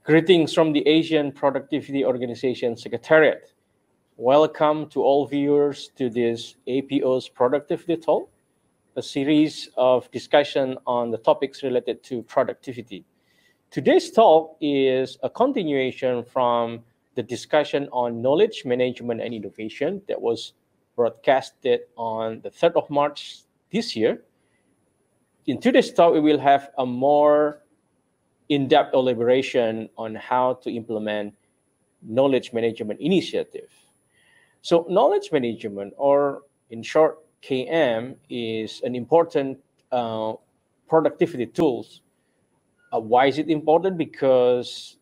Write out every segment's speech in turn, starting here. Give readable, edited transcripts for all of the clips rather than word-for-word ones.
Greetings from the Asian Productivity Organization Secretariat. Welcome to all viewers to this APO's Productivity Talk, a series of discussion on the topics related to productivity. Today's talk is a continuation from the discussion on knowledge management and innovation that was broadcasted on the 3rd of March this year. In today's talk, we will have a more in-depth elaboration on how to implement knowledge management initiative. So knowledge management, or in short, KM, is an important productivity tool. Why is it important? Because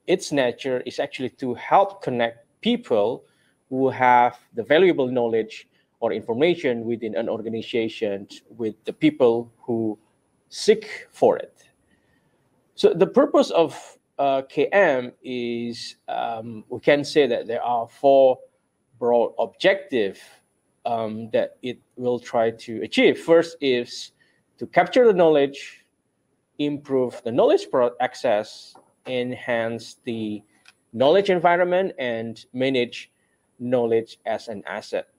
its nature is actually to help connect people who have the valuable knowledge or information within an organization with the people who seek for it. So the purpose of KM is, we can say that there are 4 broad objectives that it will try to achieve. First is to capture the knowledge, improve the knowledge access, enhance the knowledge environment, and manage knowledge as an asset.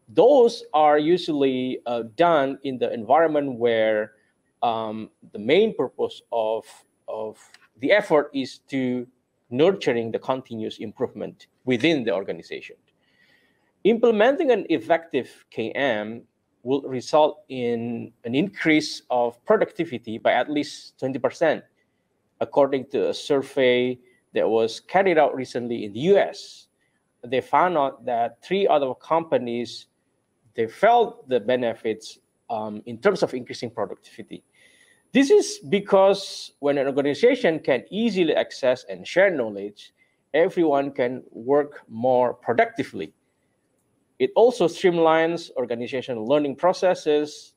Those are usually done in the environment where the main purpose of the effort is to nurturing the continuous improvement within the organization. Implementing an effective KM will result in an increase of productivity by at least 20%, according to a survey that was carried out recently in the US. They found out that 3 other companies, they felt the benefits in terms of increasing productivity. This is because when an organization can easily access and share knowledge, everyone can work more productively. It also streamlines organizational learning processes,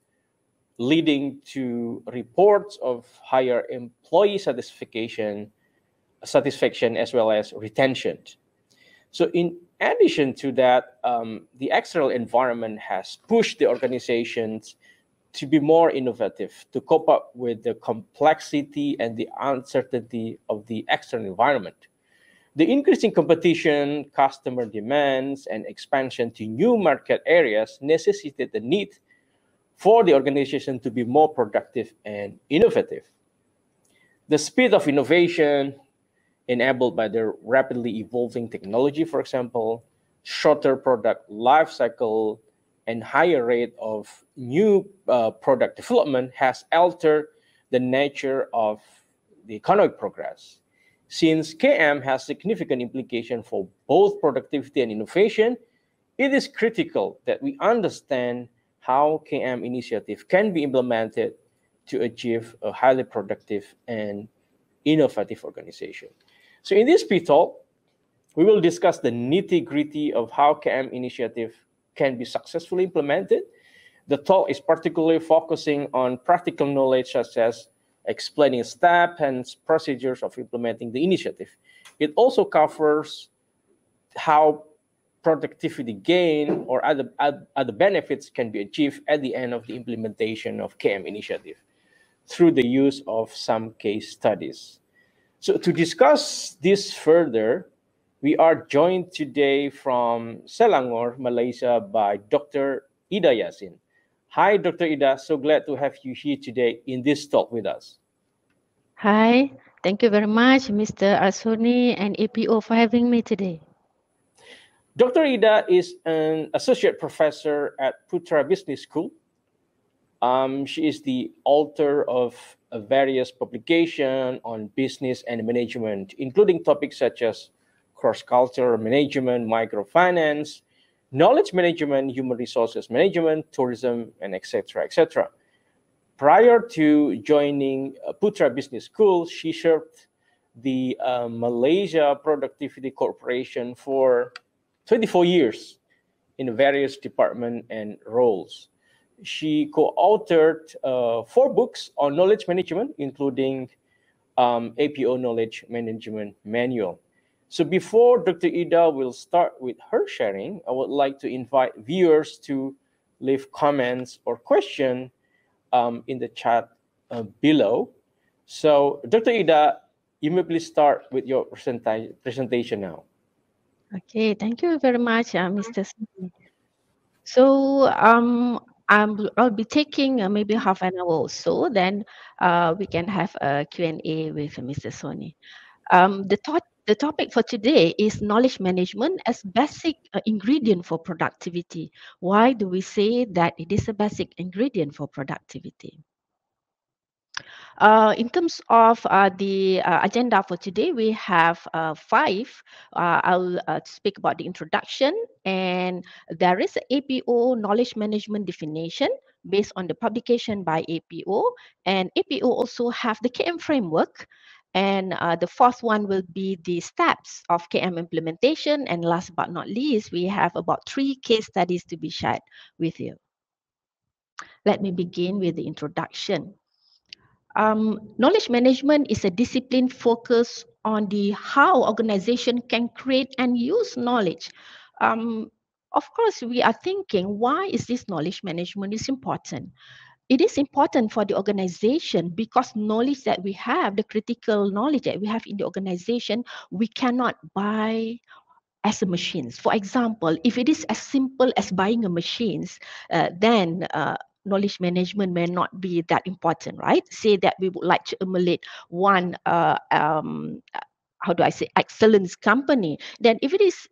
leading to reports of higher employee satisfaction as well as retention. So in addition to that, the external environment has pushed the organizations to be more innovative, to cope up with the complexity and the uncertainty of the external environment. The increasing competition, customer demands, and expansion to new market areas necessitated the need for the organization to be more productive and innovative. The speed of innovation enabled by the rapidly evolving technology, for example, shorter product life cycle, and higher rate of new product development has altered the nature of the economic progress. Since KM has significant implication for both productivity and innovation, it is critical that we understand how KM initiative can be implemented to achieve a highly productive and innovative organization. So in this P-Talk, we will discuss the nitty-gritty of how KM initiative can be successfully implemented. The talk is particularly focusing on practical knowledge, such as explaining steps and procedures of implementing the initiative. It also covers how productivity gain or other benefits can be achieved at the end of the implementation of KM initiative through the use of some case studies. So to discuss this further, we are joined today from Selangor, Malaysia, by Dr. Ida Yasin. Hi, Dr. Ida. So glad to have you here today in this talk with us. Hi. Thank you very much, Mr. Arsoni and APO for having me today. Dr. Ida is an associate professor at Putra Business School. She is the author of various publications on business and management, including topics such as cross-cultural management, microfinance, knowledge management, human resources management, tourism, and etc., etc. Prior to joining Putra Business School, she served the Malaysia Productivity Corporation for 24 years in various departments and roles. She co-authored 4 books on knowledge management, including APO Knowledge Management Manual. So before Dr. Ida will start with her sharing, I would like to invite viewers to leave comments or questions in the chat below. So Dr. Ida, You may please start with your presentation now. Okay, thank you very much, Mr. Soni. So I'll be taking maybe half an hour or so, then we can have a Q&A with Mr. Soni. The topic for today is knowledge management as basic ingredient for productivity. Why do we say that it is a basic ingredient for productivity? In terms of the agenda for today, we have five. I'll speak about the introduction, and there is a APO knowledge management definition based on the publication by APO, and APO also have the KM framework. And the fourth one will be the steps of KM implementation. And last but not least, we have about 3 case studies to be shared with you. Let me begin with the introduction. Knowledge management is a discipline focused on the how organization can create and use knowledge. Of course, we are thinking, why is this knowledge management is important? It is important for the organization because knowledge that we have, the critical knowledge that we have in the organization, we cannot buy as a machines. For example, if it is as simple as buying a machines, then knowledge management may not be that important, right? Say that we would like to emulate one, how do I say, excellence company. Then if it is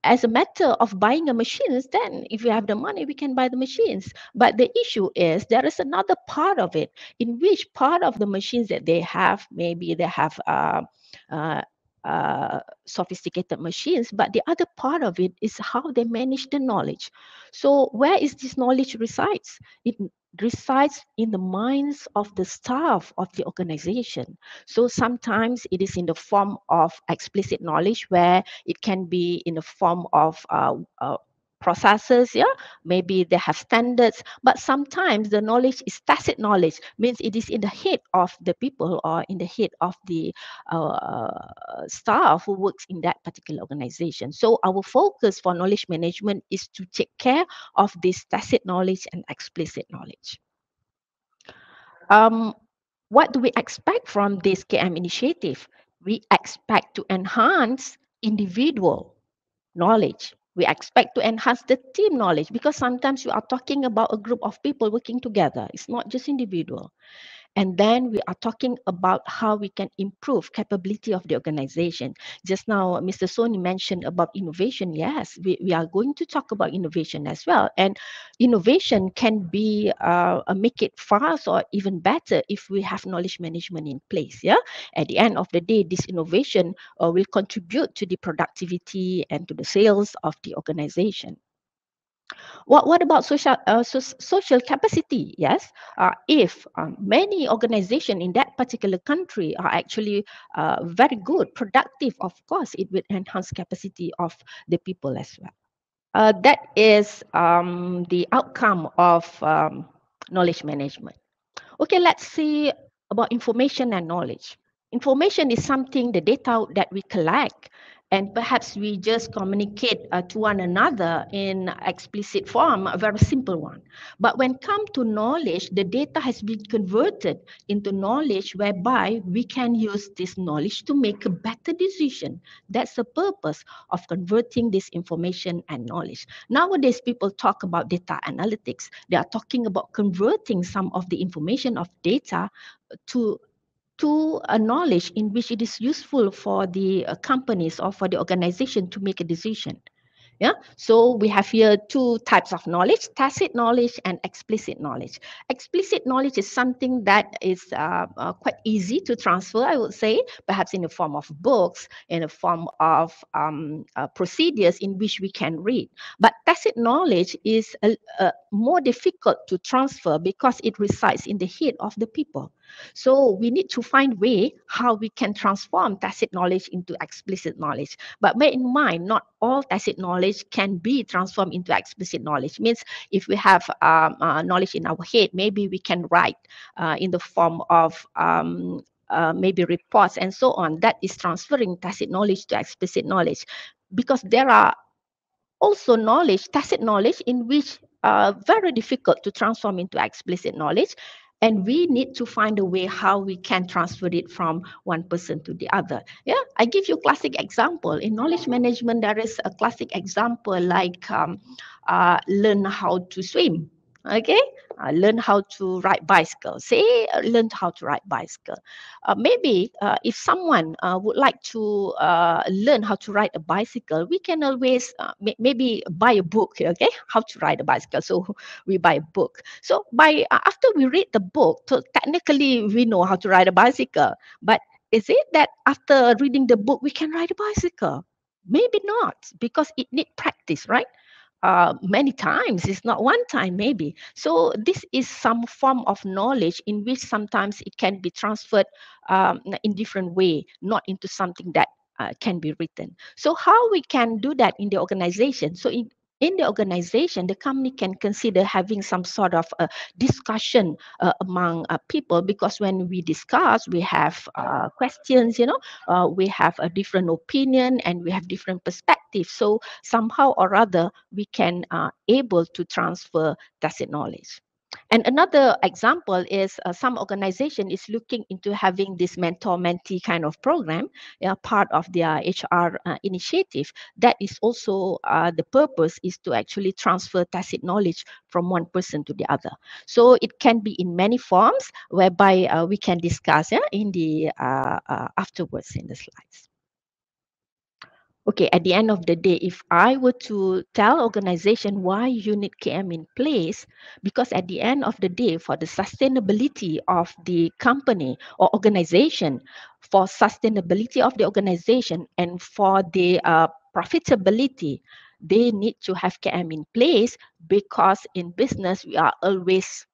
as a matter of buying a machines, then if we have the money, we can buy the machines. But the issue is there is another part of it in which part of the machines that they have, maybe they have uh, sophisticated machines, but the other part of it is how they manage the knowledge. So where is this knowledge resides? It resides in the minds of the staff of the organization. So sometimes it is in the form of explicit knowledge, where it can be in the form of processes, yeah, maybe they have standards, but sometimes the knowledge is tacit knowledge, means it is in the head of the people or in the head of the staff who works in that particular organization. So our focus for knowledge management is to take care of this tacit knowledge and explicit knowledge. What do we expect from this KM initiative? We expect to enhance individual knowledge. We expect to enhance the team knowledge, because sometimes you are talking about a group of people working together. It's not just individual. And then we are talking about how we can improve capability of the organization. Just now, Mr. Soni mentioned about innovation. Yes, we are going to talk about innovation as well. And innovation can be make it fast or even better if we have knowledge management in place. Yeah. At the end of the day, this innovation will contribute to the productivity and to the sales of the organization. What about social capacity? Yes, if many organizations in that particular country are actually very good, productive, of course, it will enhance capacity of the people as well. That is the outcome of knowledge management. Okay, let's see about information and knowledge. Information is something, the data that we collect, and perhaps we just communicate to one another in explicit form, a very simple one. But when come to knowledge, the data has been converted into knowledge, whereby we can use this knowledge to make a better decision. That's the purpose of converting this information and knowledge. Nowadays, people talk about data analytics. They are talking about converting some of the information of data to a knowledge in which it is useful for the companies or for the organization to make a decision. Yeah, so we have here 2 types of knowledge: tacit knowledge and explicit knowledge. Explicit knowledge is something that is quite easy to transfer, I would say, perhaps in the form of books, in the form of procedures in which we can read. But tacit knowledge is more difficult to transfer because it resides in the head of the people. So we need to find way how we can transform tacit knowledge into explicit knowledge. But bear in mind, not all tacit knowledge can be transformed into explicit knowledge. Means if we have knowledge in our head, maybe we can write in the form of maybe reports and so on. That is transferring tacit knowledge to explicit knowledge, because there are also knowledge, tacit knowledge, in which very difficult to transform into explicit knowledge. And we need to find a way how we can transfer it from one person to the other. Yeah, I give you a classic example. In knowledge management, there is a classic example like learn how to swim. Okay, learn how to ride bicycle. Say, learn how to ride bicycle. Maybe if someone would like to learn how to ride a bicycle, we can always maybe buy a book. Okay, how to ride a bicycle. So we buy a book. So by after we read the book, so technically we know how to ride a bicycle. But is it that after reading the book we can ride a bicycle? Maybe not, because it needs practice, right? Many times, it's not one time maybe. So this is some form of knowledge in which sometimes it can be transferred in different way, not into something that can be written. So how we can do that in the organization? So in the organization, the company can consider having some sort of a discussion among people, because when we discuss, we have questions, we have a different opinion and we have different perspectives. So somehow or other, we can able to transfer tacit knowledge. And another example is some organization is looking into having this mentor-mentee kind of program, part of their HR initiative. That is also the purpose is to actually transfer tacit knowledge from one person to the other. So it can be in many forms, whereby we can discuss in the afterwards in the slides. Okay, at the end of the day, if I were to tell organization why you need KM in place, because at the end of the day, for the sustainability of the company or organization, for sustainability of the organization and for the profitability, they need to have KM in place, because in business, we are always,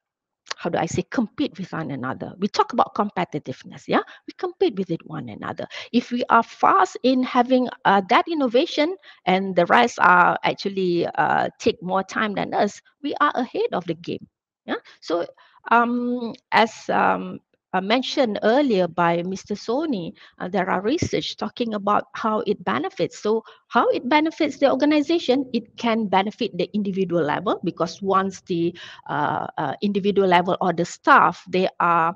how do I say, compete with one another. We talk about competitiveness, yeah? We compete with it one another. If we are fast in having that innovation and the rest are actually take more time than us, we are ahead of the game. Yeah. So as mentioned earlier by Mr. Soni, there are research talking about how it benefits. So how it benefits the organization, it can benefit the individual level, because once the individual level or the staff, they are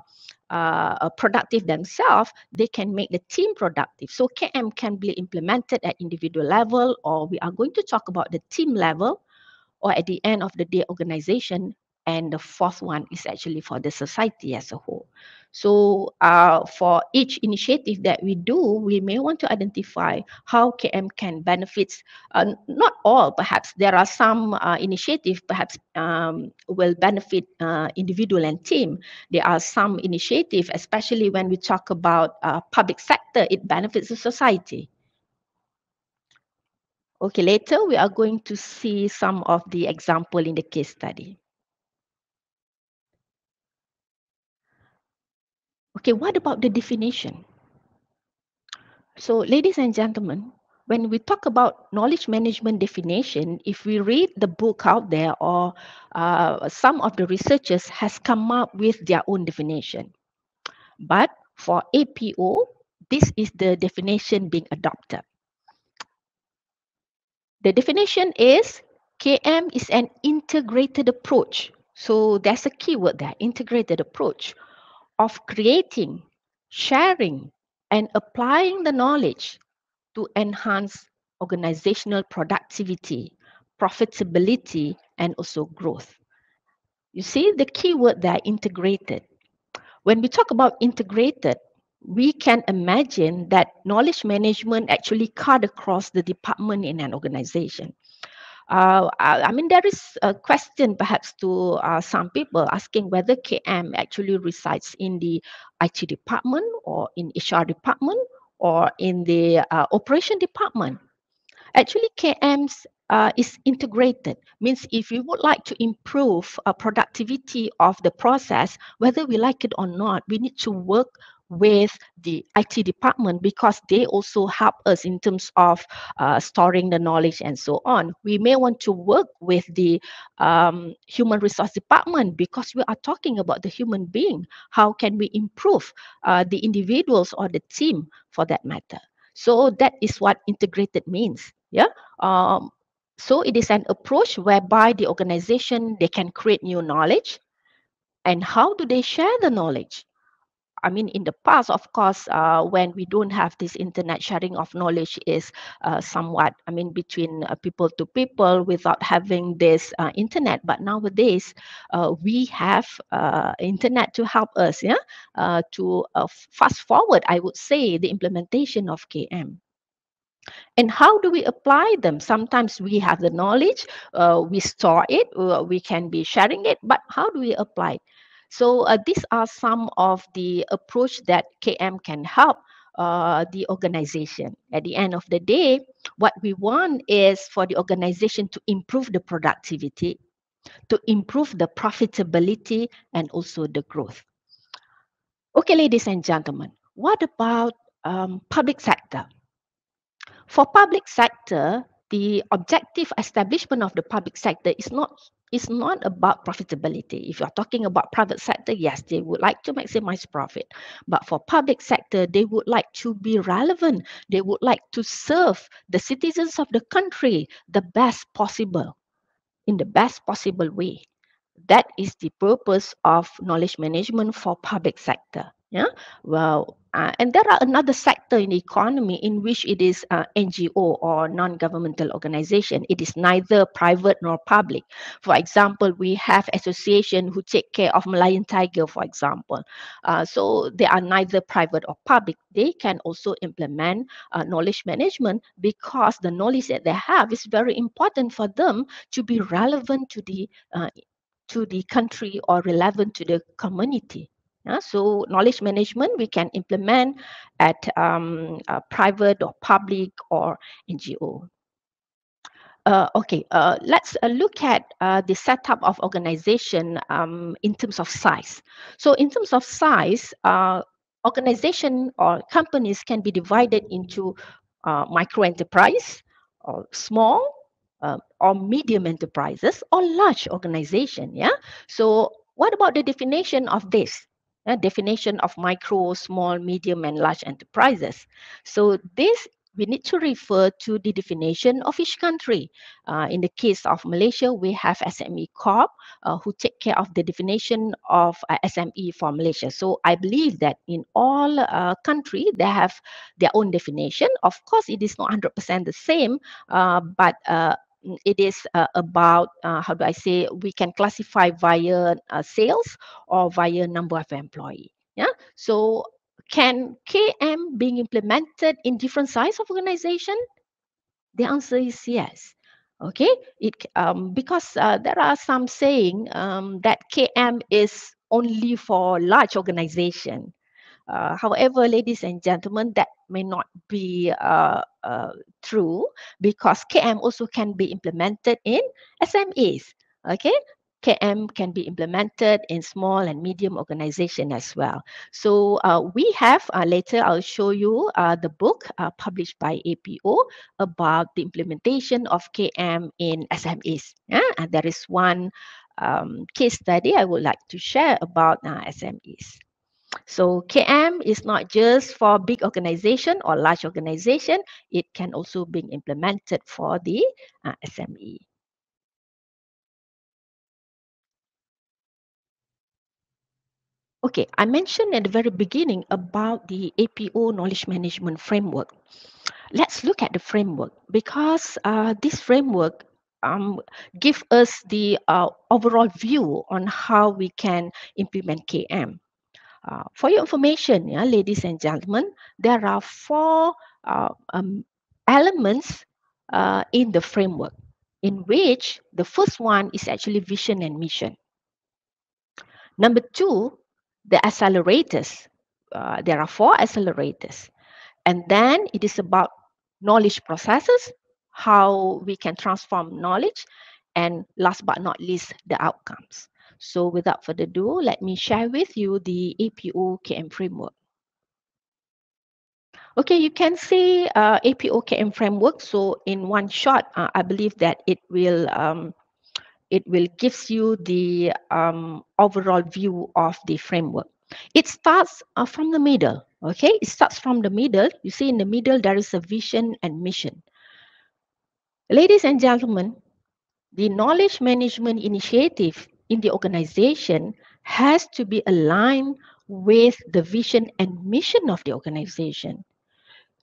productive themselves, they can make the team productive. So KM can be implemented at individual level, or we are going to talk about the team level, or at the end of the day, organization. And the fourth one is actually for the society as a whole. So for each initiative that we do, we may want to identify how KM can benefit, not all, perhaps there are some initiatives perhaps will benefit individual and team. There are some initiatives, especially when we talk about public sector, it benefits the society. Okay, later we are going to see some of the example in the case study. Okay, what about the definition? So, ladies and gentlemen, when we talk about knowledge management definition, if we read the book out there, or some of the researchers has come up with their own definition. But for APO, this is the definition being adopted. The definition is KM is an integrated approach. So there's a keyword there, integrated approach of creating, sharing, and applying the knowledge to enhance organizational productivity, profitability, and also growth. You see the keyword there, integrated. When we talk about integrated, we can imagine that knowledge management actually cut across the department in an organization. I mean, there is a question perhaps to some people asking whether KM actually resides in the IT department, or in HR department, or in the operation department. Actually, KM's is integrated. Means if we would like to improve productivity of the process, whether we like it or not, we need to work with the IT department, because they also help us in terms of storing the knowledge and so on. We may want to work with the human resource department, because we are talking about the human being. How can we improve the individuals or the team for that matter? So that is what integrated means. Yeah. So it is an approach whereby the organization, they can create new knowledge, And how do they share the knowledge? I mean, in the past, of course, when we don't have this internet, sharing of knowledge is somewhat, I mean, between people to people without having this internet. But nowadays, we have internet to help us, yeah, to fast forward, I would say, the implementation of KM. And how do we apply them? Sometimes we have the knowledge, we store it, we can be sharing it, but how do we apply it? So these are some of the approach that KM can help the organization. At the end of the day, what we want is for the organization to improve the productivity, to improve the profitability, and also the growth. Okay, ladies and gentlemen, what about public sector? For public sector, the objective establishment of the public sector is not about profitability. If you're talking about private sector, yes, they would like to maximize profit. But for public sector, they would like to be relevant. They would like to serve the citizens of the country the best possible, in the best possible way. That is the purpose of knowledge management for public sector. Yeah, well, and there are another sector in the economy in which it is NGO or non-governmental organization. It is neither private nor public. For example, we have association who take care of Malayan tiger, for example. So they are neither private or public. They can also implement knowledge management because the knowledge that they have is very important for them to be relevant to the country or relevant to the community. So knowledge management we can implement at private or public or NGO. Let's look at the setup of organization in terms of size. So in terms of size, organization or companies can be divided into micro enterprise, or small, or medium enterprises, or large organization. Yeah. So what about the definition of this? Definition of micro, small, medium, and large enterprises. So this we need to refer to the definition of each country. In the case of Malaysia, we have SME Corp who take care of the definition of SME for Malaysia. So I believe that in all countries, they have their own definition. Of course, it is not 100% the same, but it is about, how do I say, we can classify via sales or via number of employee. Yeah. So can KM being implemented in different size of organization? The answer is yes. Okay, because there are some saying that KM is only for large organization. However, ladies and gentlemen, that may not be true, because KM also can be implemented in SMEs. Okay, KM can be implemented in small and medium organization as well. So we have, later I'll show you the book published by APO about the implementation of KM in SMEs. Yeah? And there is one case study I would like to share about SMEs. So KM is not just for big organization or large organization, it can also be implemented for the SME. Okay, I mentioned at the very beginning about the APO Knowledge Management Framework. Let's look at the framework, because this framework gives us the overall view on how we can implement KM. For your information, yeah, ladies and gentlemen, there are 4 elements in the framework, in which the first one is actually vision and mission. Number 2, the accelerators. There are 4 accelerators. And then it is about knowledge processes, how we can transform knowledge, and last but not least, the outcomes. So without further ado, let me share with you the APO KM framework. Okay, you can see APO KM framework. So in one shot, I believe that it will gives you the overall view of the framework. It starts from the middle. Okay, it starts from the middle. You see in the middle there is a vision and mission. Ladies and gentlemen, the knowledge management initiative in the organization has to be aligned with the vision and mission of the organization.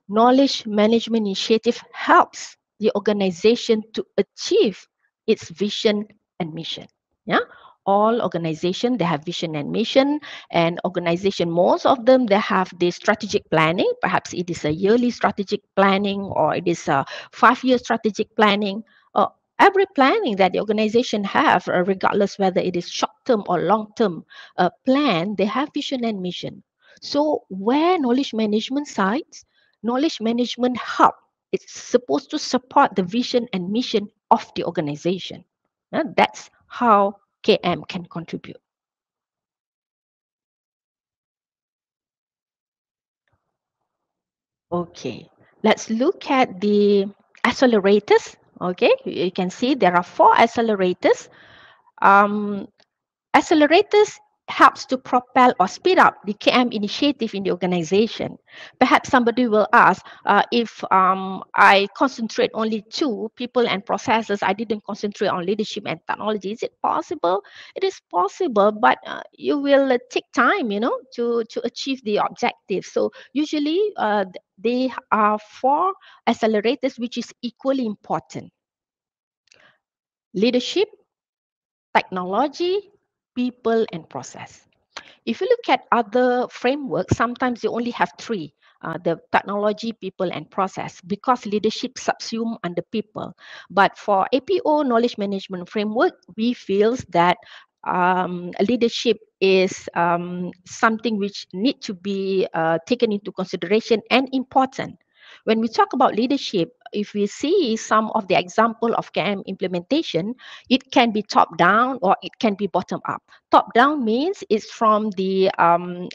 Knowledge management initiative helps the organization to achieve its vision and mission. Yeah, all organizations they have vision and mission, and organization most of them they have the strategic planning. Perhaps it is a yearly strategic planning or it is a 5-year strategic planning. Every planning that the organization have, regardless whether it is short term or long term plan, they have vision and mission. So where knowledge management sites, knowledge management hub, it's supposed to support the vision and mission of the organization. That's how KM can contribute. Okay, let's look at the accelerators. Okay, you can see there are 4 accelerators. Um, Accelerators helps to propel or speed up the KM initiative in the organization. Perhaps somebody will ask, if I concentrate only 2 people and processes, I didn't concentrate on leadership and technology. Is it possible? It is possible, but you will take time, to achieve the objective. So usually they are 4 accelerators, which is equally important. Leadership, technology, people, and process. If you look at other frameworks, sometimes you only have 3, the technology, people, and process, because leadership subsume under people. But for APO knowledge management framework, we feel that leadership is something which need to be taken into consideration and important. When we talk about leadership, if we see some of the example of KM implementation, it can be top down or it can be bottom up. Top down means it's from the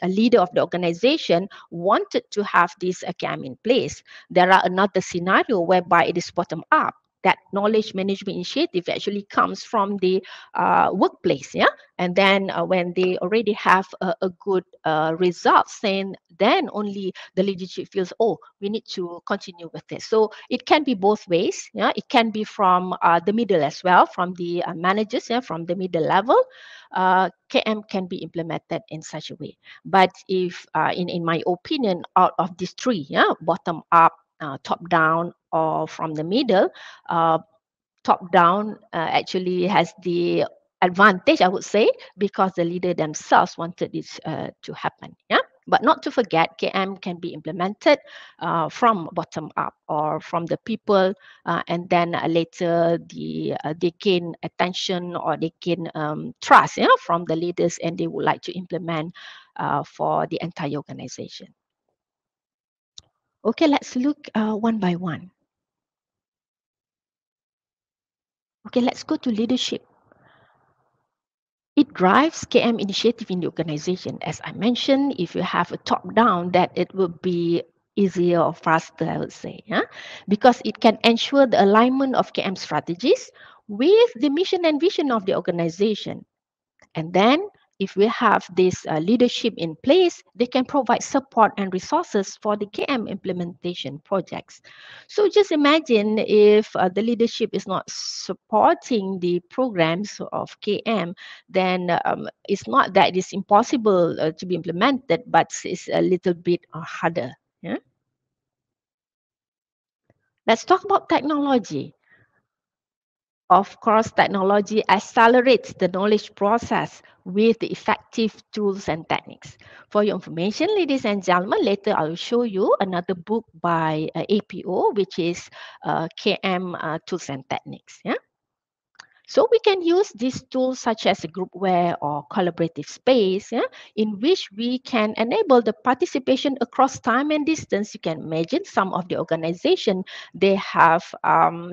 leader of the organization wanted to have this KM in place. There are another scenario whereby it is bottom up. That knowledge management initiative actually comes from the workplace, yeah. And then when they already have a good result, then only the leadership feels, oh, we need to continue with this. So it can be both ways. Yeah, it can be from the middle as well, from the managers, yeah, from the middle level. KM can be implemented in such a way. But if, in my opinion, out of these 3, yeah, bottom up, top down, or from the middle, top down actually has the advantage, I would say, because the leader themselves wanted this to happen. Yeah. But not to forget, KM can be implemented from bottom up or from the people, and then later they gain attention or they gain trust, from the leaders, and they would like to implement for the entire organization. Okay, let's look one by one. Okay, let's go to leadership. It drives KM initiative in the organization. As I mentioned, if you have a top-down, that it will be easier or faster, I would say, because it can ensure the alignment of KM strategies with the mission and vision of the organization. And then if we have this leadership in place, they can provide support and resources for the KM implementation projects. So just imagine if the leadership is not supporting the programs of KM, then it's not that it's impossible to be implemented, but it's a little bit harder. Yeah? Let's talk about technology. Of course, technology accelerates the knowledge process with the effective tools and techniques. For your information, ladies and gentlemen, later I will show you another book by APO, which is KM Tools and Techniques. Yeah? So we can use these tools such as a groupware or collaborative space, yeah, in which we can enable the participation across time and distance. You can imagine some of the organization, they have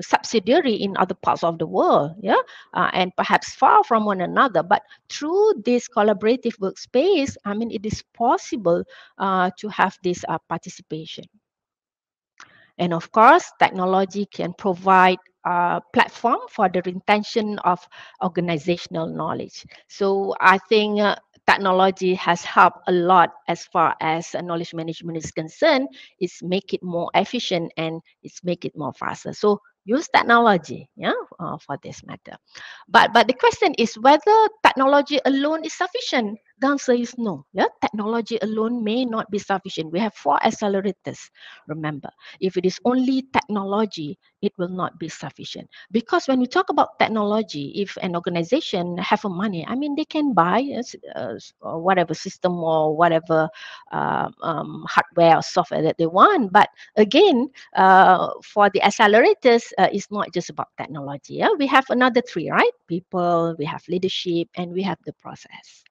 subsidiary in other parts of the world, yeah, and perhaps far from one another. But through this collaborative workspace, I mean, it is possible to have this participation. And of course, technology can provide a platform for the retention of organizational knowledge. So I think technology has helped a lot as far as knowledge management is concerned. It's make it more efficient and it's make it more faster. So use technology, yeah, for this matter. But the question is whether technology alone is sufficient. The answer is no. Yeah, technology alone may not be sufficient. We have 4 accelerators. Remember, if it is only technology, it will not be sufficient. Because when we talk about technology, if an organization have a money, I mean, they can buy whatever system or whatever hardware or software that they want. But again, for the accelerators, it's not just about technology. Yeah? We have another 3, right? People, we have leadership, and we have the process.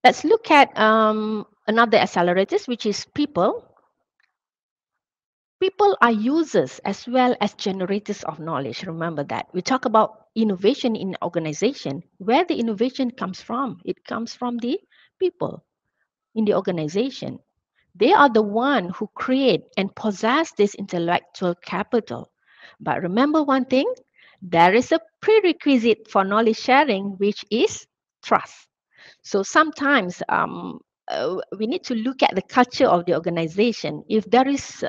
Let's look at another accelerators, which is people. People are users as well as generators of knowledge. Remember that. We talk about innovation in organization. Where the innovation comes from? It comes from the people in the organization. They are the one who create and possess this intellectual capital. But remember one thing, there is a prerequisite for knowledge sharing, which is trust. So sometimes we need to look at the culture of the organization. If there is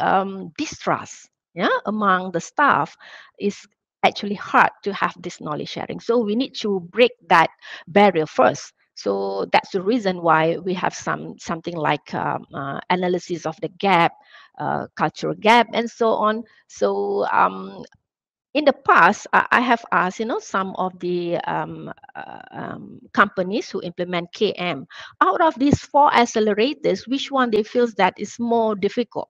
distrust, yeah, among the staff, it's actually hard to have this knowledge sharing. So we need to break that barrier first. So that's the reason why we have something like analysis of the gap, cultural gap, and so on. So in the past, I have asked, some of the companies who implement KM, out of these 4 accelerators, which one they feel that is more difficult?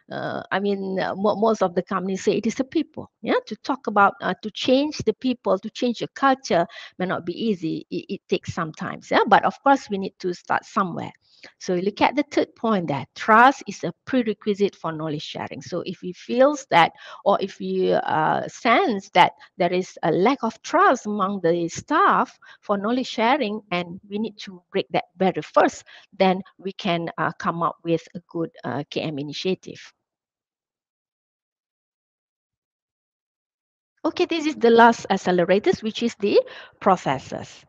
Most of the companies say it is the people. Yeah, to talk about to change the people, to change the culture may not be easy. It takes some time. Yeah, but of course we need to start somewhere. So look at the third point, that trust is a prerequisite for knowledge sharing. So if we feels that, or if we sense that there is a lack of trust among the staff for knowledge sharing, and we need to break that barrier first, then we can come up with a good KM initiative. Okay, this is the last accelerators, which is the processes.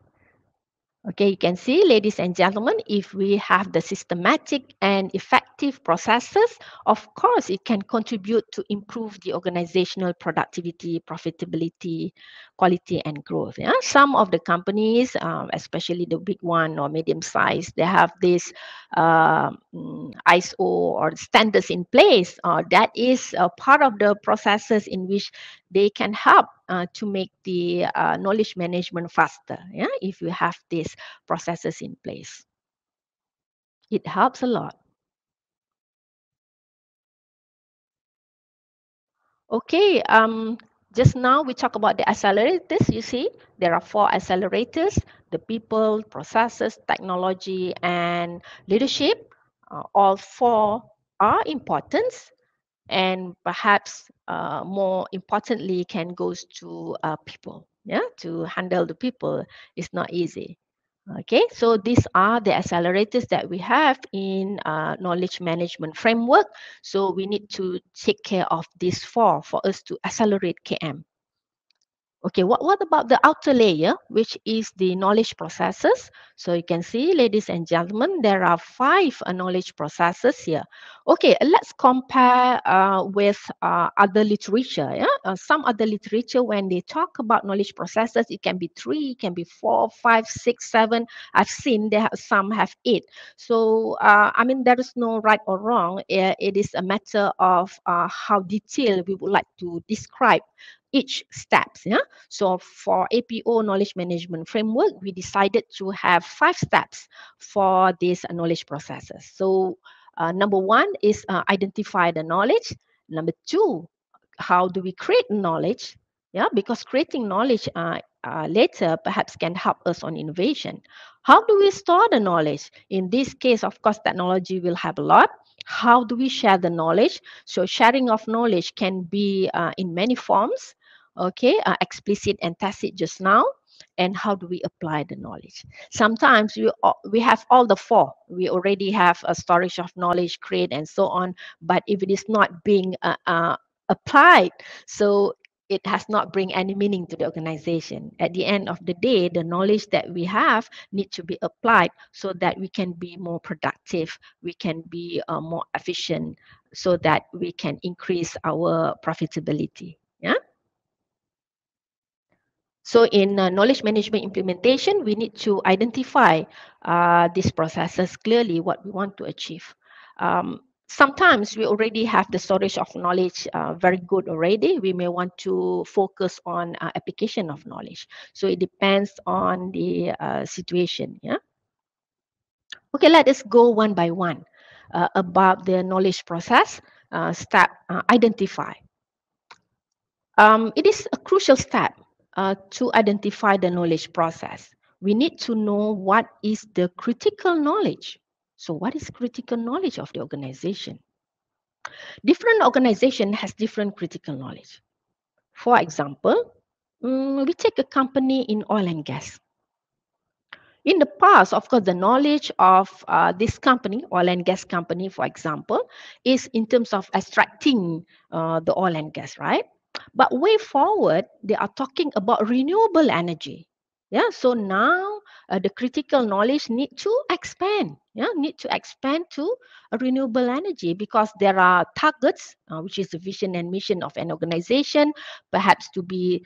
Okay, you can see, ladies and gentlemen, if we have the systematic and effective processes, of course, it can contribute to improve the organizational productivity, profitability, quality, and growth. Yeah? Some of the companies, especially the big one or medium size, they have this ISO or standards in place. That is a part of the processes in which they can help to make the knowledge management faster. Yeah, if you have these processes in place, it helps a lot. Okay, just now we talk about the accelerators. You see, there are 4 accelerators: the people, processes, technology, and leadership. All 4 are important, and perhaps more importantly can goes to people. Yeah, to handle the people is not easy. Okay, so these are the accelerators that we have in knowledge management framework. So we need to take care of these 4 for us to accelerate KM. Okay, what about the outer layer, which is the knowledge processes? So you can see, ladies and gentlemen, there are 5 knowledge processes here. Okay, let's compare with other literature. Yeah? Some other literature, when they talk about knowledge processes, it can be 3, it can be 4, 5, 6, 7. I've seen some have 8. So, there is no right or wrong. It is a matter of how detailed we would like to describe each steps. Yeah. So for APO knowledge management framework, we decided to have 5 steps for these knowledge processes. So number 1 is identify the knowledge. Number 2, how do we create knowledge? Yeah, because creating knowledge later perhaps can help us on innovation. How do we store the knowledge? In this case, of course, technology will have a lot. How do we share the knowledge? So sharing of knowledge can be in many forms. Okay, explicit and tacit just now. And how do we apply the knowledge? Sometimes we have all the 4. We already have a storage of knowledge, create, and so on. But if it is not being applied, so it has not bring any meaning to the organization. At the end of the day, the knowledge that we have need to be applied so that we can be more productive, we can be more efficient, so that we can increase our profitability. Yeah. So in knowledge management implementation, we need to identify these processes clearly, what we want to achieve. Sometimes we already have the storage of knowledge very good already. We may want to focus on application of knowledge. So it depends on the situation. Yeah. Okay, let us go one by one about the knowledge process. Step identify. It is a crucial step to identify the knowledge process. We need to know what is the critical knowledge. So what is critical knowledge of the organization? Different organization has different critical knowledge. For example, we take a company in oil and gas. In the past, of course, the knowledge of this company, oil and gas company, for example, is in terms of extracting the oil and gas, right? But way forward, they are talking about renewable energy. Yeah, so now the critical knowledge need to expand. Yeah, need to expand to a renewable energy because there are targets, which is the vision and mission of an organization, perhaps to be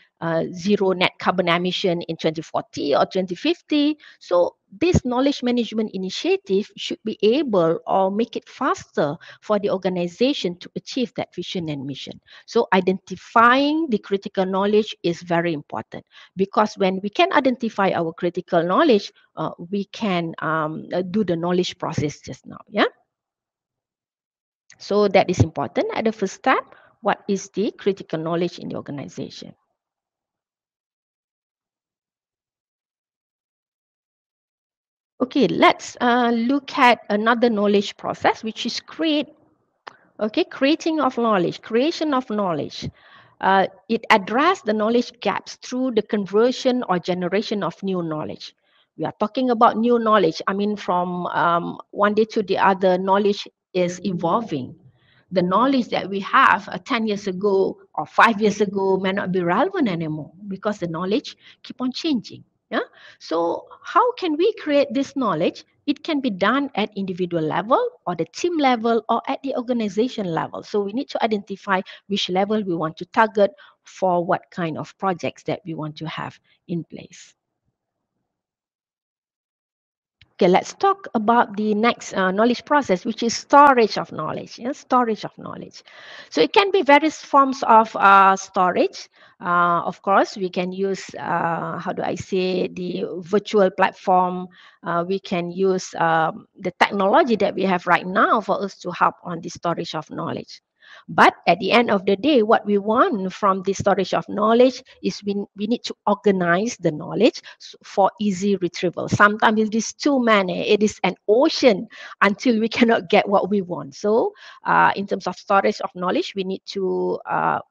zero net carbon emission in 2040 or 2050. So this knowledge management initiative should be able or make it faster for the organization to achieve that vision and mission. So identifying the critical knowledge is very important, because when we can identify our critical knowledge, we can do the knowledge process just now. Yeah. So that is important at the first step. What is the critical knowledge in the organization? Okay, let's look at another knowledge process, which is creating of knowledge, creation of knowledge. It addresses the knowledge gaps through the conversion or generation of new knowledge. We are talking about new knowledge. I mean, from one day to the other, knowledge is evolving. The knowledge that we have 10 years ago or 5 years ago may not be relevant anymore because the knowledge keep on changing. Yeah. So how can we create this knowledge? It can be done at individual level or the team level or at the organization level. So we need to identify which level we want to target for what kind of projects that we want to have in place. Okay, let's talk about the next knowledge process, which is storage of knowledge. Yeah, storage of knowledge. So it can be various forms of storage. Of course, we can use, how do I say, the virtual platform. We can use the technology that we have right now for us to help on the storage of knowledge. But at the end of the day, what we want from the storage of knowledge is we need to organize the knowledge for easy retrieval. Sometimes it is too many. It is an ocean until we cannot get what we want. So in terms of storage of knowledge, we need to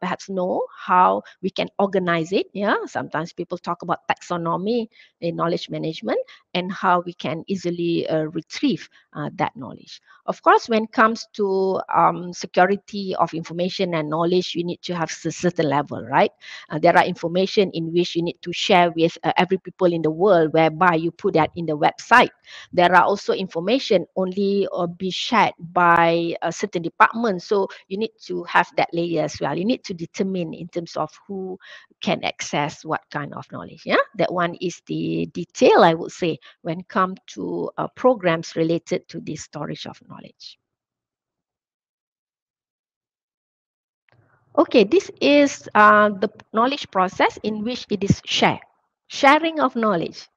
perhaps know how we can organize it. Yeah, sometimes people talk about taxonomy in knowledge management and how we can easily retrieve that knowledge. Of course, when it comes to security of information and knowledge, you need to have a certain level, right? There are information in which you need to share with every people in the world, whereby you put that in the website. There are also information only be shared by a certain department. So you need to have that layer as well. You need to determine in terms of who can access what kind of knowledge. Yeah, that one is the detail, I would say, when it comes to programs related to the storage of knowledge. Okay, this is the knowledge process in which it is sharing of knowledge.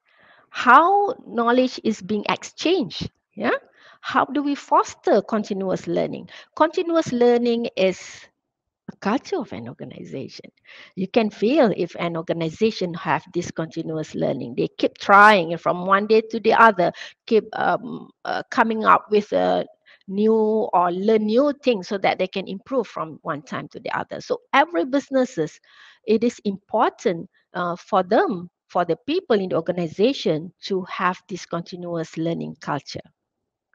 How knowledge is being exchanged. Yeah, how do we foster continuous learning? Continuous learning is a culture of an organization. You can feel if an organization have this continuous learning. They keep trying from one day to the other, keep coming up with a new or learn new things so that they can improve from one time to the other. So every businesses, it is important for them, for the people in the organization to have this continuous learning culture.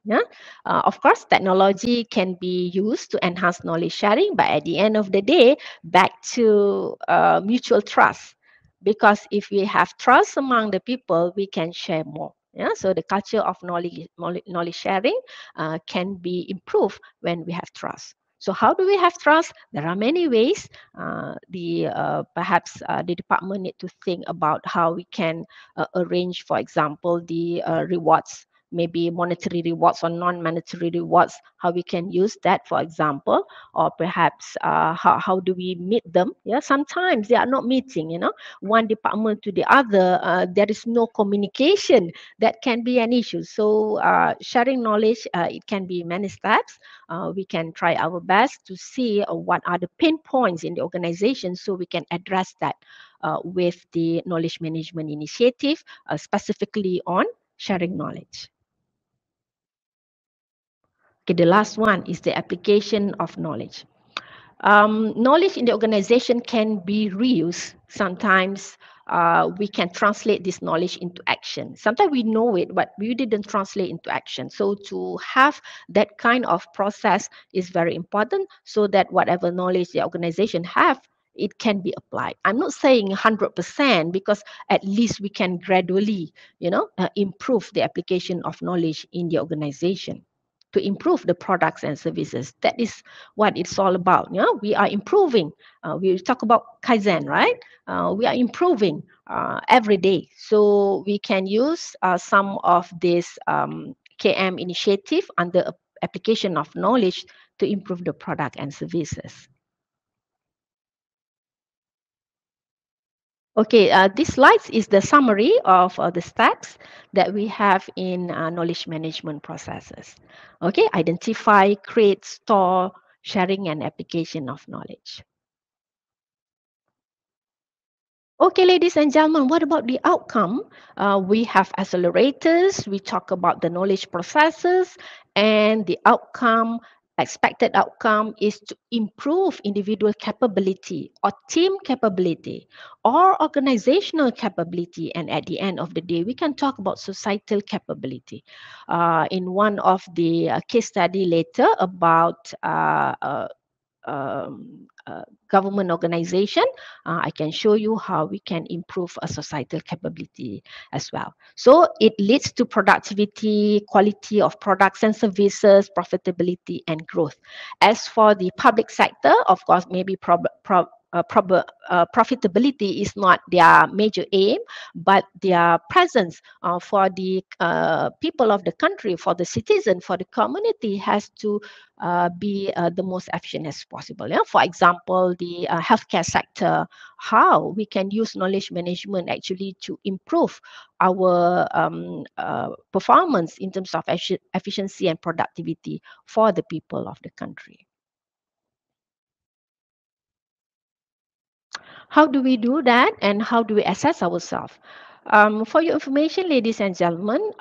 Yeah, of course, technology can be used to enhance knowledge sharing, but at the end of the day, back to mutual trust. Because if we have trust among the people, we can share more. Yeah, so the culture of knowledge sharing can be improved when we have trust. So how do we have trust? There are many ways. The perhaps the department need to think about how we can arrange, for example, the rewards, maybe monetary rewards or non-monetary rewards, how we can use that, for example, or perhaps how do we meet them. Yeah, sometimes they are not meeting, one department to the other, there is no communication. That can be an issue. So sharing knowledge, it can be many steps. We can try our best to see what are the pain points in the organization, so we can address that with the knowledge management initiative, specifically on sharing knowledge. Okay, the last one is the application of knowledge. Knowledge in the organization can be reused. Sometimes we can translate this knowledge into action. Sometimes we know it, but we didn't translate into action. So to have that kind of process is very important, so that whatever knowledge the organization have, it can be applied. I'm not saying 100%, because at least we can gradually, improve the application of knowledge in the organization to improve the products and services. That is what it's all about. We are improving. We talk about Kaizen, right? We are improving every day. So we can use some of this KM initiative under application of knowledge to improve the product and services. Okay, this slides is the summary of the steps that we have in knowledge management processes. Okay, identify, create, store, sharing, and application of knowledge. Okay, ladies and gentlemen, what about the outcome? We have accelerators, we talk about the knowledge processes, and the outcome, expected outcome is to improve individual capability or team capability or organizational capability. And at the end of the day, we can talk about societal capability. In one of the case study later about government organization, I can show you how we can improve a societal capability as well. So it leads to productivity, quality of products and services, profitability, and growth. As for the public sector, of course, maybe profitability is not their major aim, but their presence for the people of the country, for the citizen, for the community has to be the most efficient as possible. Yeah? For example, the healthcare sector, how we can use knowledge management actually to improve our performance in terms of efficiency and productivity for the people of the country. How do we do that, and how do we assess ourselves? For your information, ladies and gentlemen,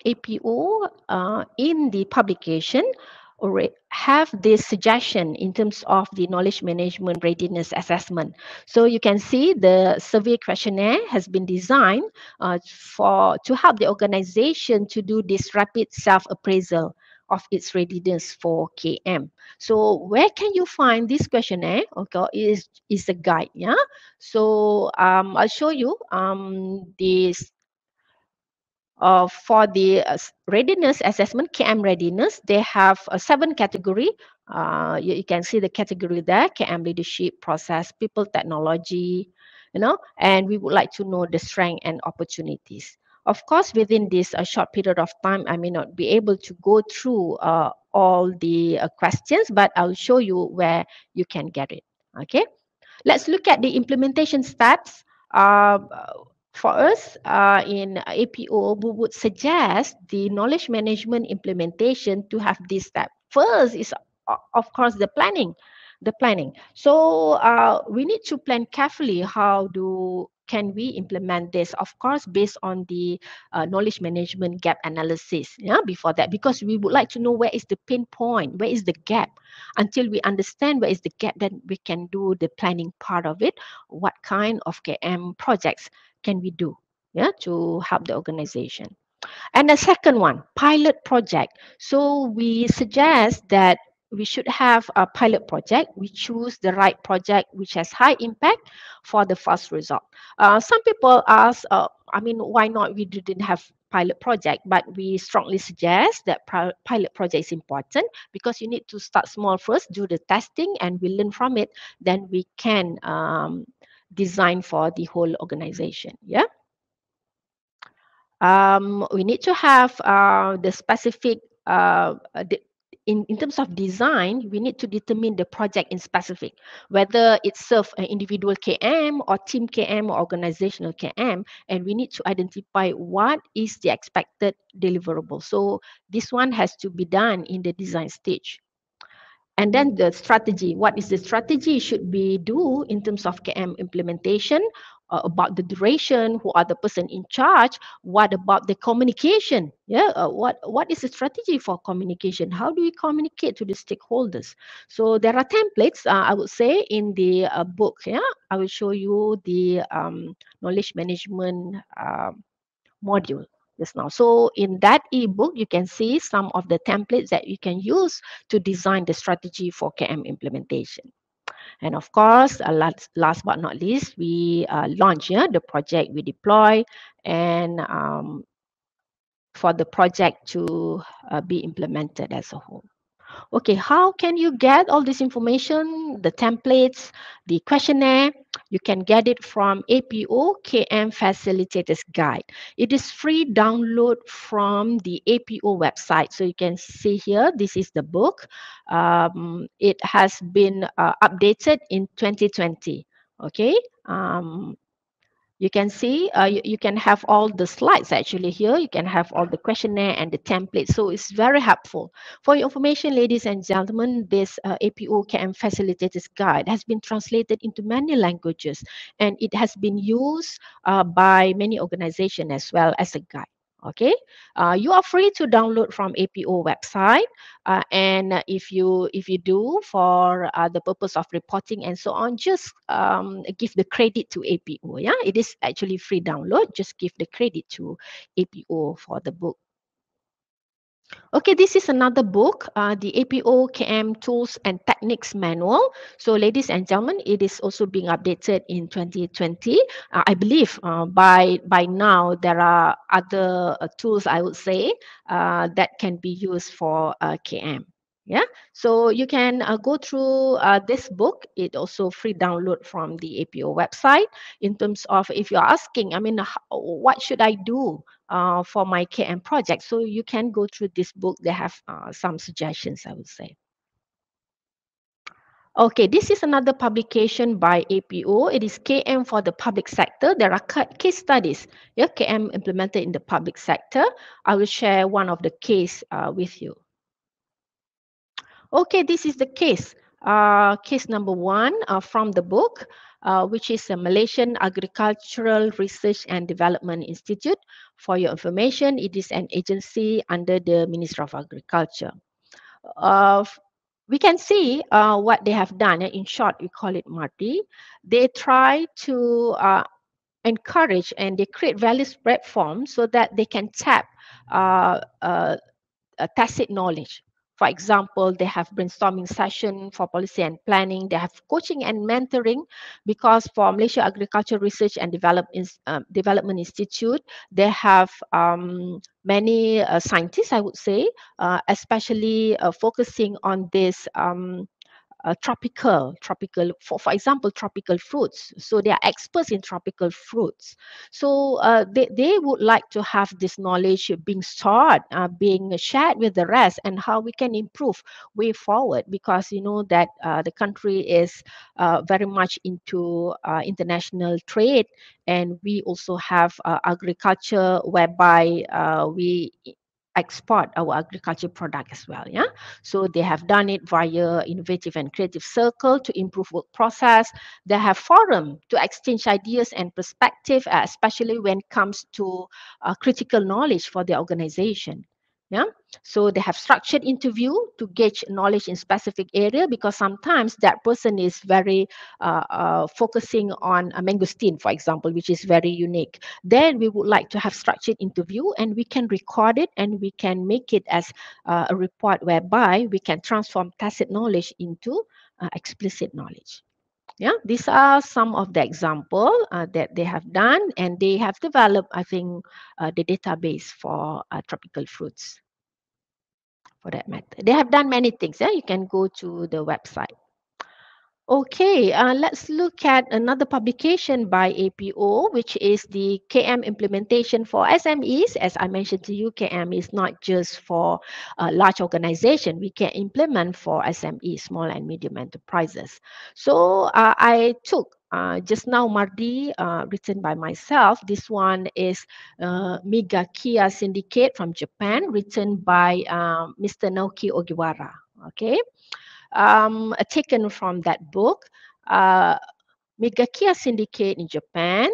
APO in the publication have this suggestion in terms of the knowledge management readiness assessment. So you can see the survey questionnaire has been designed to help the organization to do this rapid self-appraisal of its readiness for KM. So where can you find this questionnaire? Okay, is a guide. Yeah. So I'll show you this for the readiness assessment, KM readiness. They have a 7 category. You can see the category there: KM leadership, process, people, technology. And we would like to know the strength and opportunities. Of course, within this short period of time, I may not be able to go through all the questions, but I'll show you where you can get it. Okay. Let's look at the implementation steps. For us in APO, we would suggest the knowledge management implementation to have this step. First is, of course, the planning. So we need to plan carefully how can we implement this, of course, based on the knowledge management gap analysis. Yeah, before that, because we would like to know where is the pain point, where is the gap. Until we understand where is the gap, then we can do the planning part of it. What kind of KM projects can we do, yeah, to help the organization? And the second one, pilot project. So we suggest that we should have a pilot project. We choose the right project which has high impact for the fast result. Some people ask, why not we didn't have pilot project? But we strongly suggest that pilot project is important because you need to start small first, do the testing, and we learn from it. Then we can design for the whole organization. Yeah. We need to have the specific, in terms of design, we need to determine the project in specific, whether it serves an individual KM or team KM or organizational KM, and we need to identify what is the expected deliverable. So this one has to be done in the design stage. And then the strategy, what is the strategy should be do in terms of KM implementation, about the duration, who are the person in charge, what about the communication? Yeah, what is the strategy for communication? How do we communicate to the stakeholders? So there are templates, I would say, in the book. Yeah, I will show you the knowledge management module just now. So in that ebook, you can see some of the templates that you can use to design the strategy for KM implementation. And of course, last but not least, we launch the project, we deploy, and for the project to be implemented as a whole. Okay, how can you get all this information, the templates, the questionnaire? You can get it from APO KM Facilitators Guide. It is free download from the APO website. So you can see here, this is the book. It has been updated in 2020. Okay. You can see, you can have all the slides actually here. You can have all the questionnaire and the template. So it's very helpful. For your information, ladies and gentlemen, this APO KM Facilitators Guide has been translated into many languages, and it has been used by many organizations as well as a guide. Okay, you are free to download from APO website, and if you do for the purpose of reporting and so on, just give the credit to APO. Yeah, it is actually free download. Just give the credit to APO for the book. Okay, this is another book, the APO KM Tools and Techniques Manual. So ladies and gentlemen, it is also being updated in 2020. I believe by now there are other tools, I would say, that can be used for KM. Yeah, so you can go through this book. It also free download from the APO website. In terms of if you're asking, what should I do for my KM project? So you can go through this book. They have some suggestions, I would say. Okay, this is another publication by APO. It is KM for the public sector. There are case studies, yeah, KM implemented in the public sector. I will share one of the case with you. Okay, this is the case. Case number one from the book, which is a Malaysian Agricultural Research and Development Institute. For your information, it is an agency under the Ministry of Agriculture. We can see what they have done. In short, we call it MARTI. They try to encourage and they create values platforms so that they can tap tacit knowledge. For example, they have brainstorming session for policy and planning. They have coaching and mentoring, because for Malaysia Agriculture Research and Development Institute, they have many scientists, I would say, especially focusing on this tropical, for example, tropical fruits. So they are experts in tropical fruits. So they would like to have this knowledge being stored, being shared with the rest, and how we can improve way forward, because you know that the country is very much into international trade, and we also have agriculture whereby we export our agriculture product as well. Yeah, so they have done it via innovative and creative circle to improve work process. They have forum to exchange ideas and perspective, especially when it comes to critical knowledge for the organization. Yeah, so they have structured interview to gauge knowledge in specific area, because sometimes that person is very focusing on a mangosteen, for example, which is very unique. Then we would like to have structured interview, and we can record it and we can make it as a report whereby we can transform tacit knowledge into explicit knowledge. Yeah, these are some of the example that they have done, and they have developed, I think, the database for tropical fruits, for that matter. They have done many things. Yeah, you can go to the website. Okay, let's look at another publication by APO, which is the KM implementation for SMEs. As I mentioned to you, KM is not just for large organization. We can implement for SMEs, small and medium enterprises. So I took just now Mardi, written by myself. This one is Mega Kia Syndicate from Japan, written by Mr. Naoki Ogiwara. Okay. Taken from that book, Mega Kia Syndicate in Japan.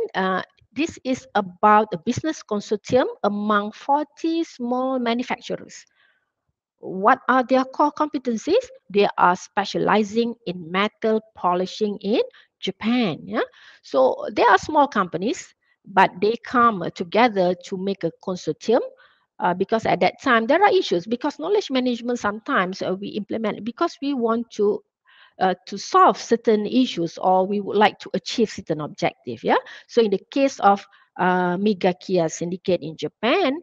This is about a business consortium among 40 small manufacturers. What are their core competencies? They are specializing in metal polishing in Japan. Yeah? So they are small companies, but they come together to make a consortium, because at that time there are issues, because knowledge management sometimes we implement because we want to solve certain issues, or we would like to achieve certain objective. Yeah. So in the case of Mega Kia Syndicate in Japan,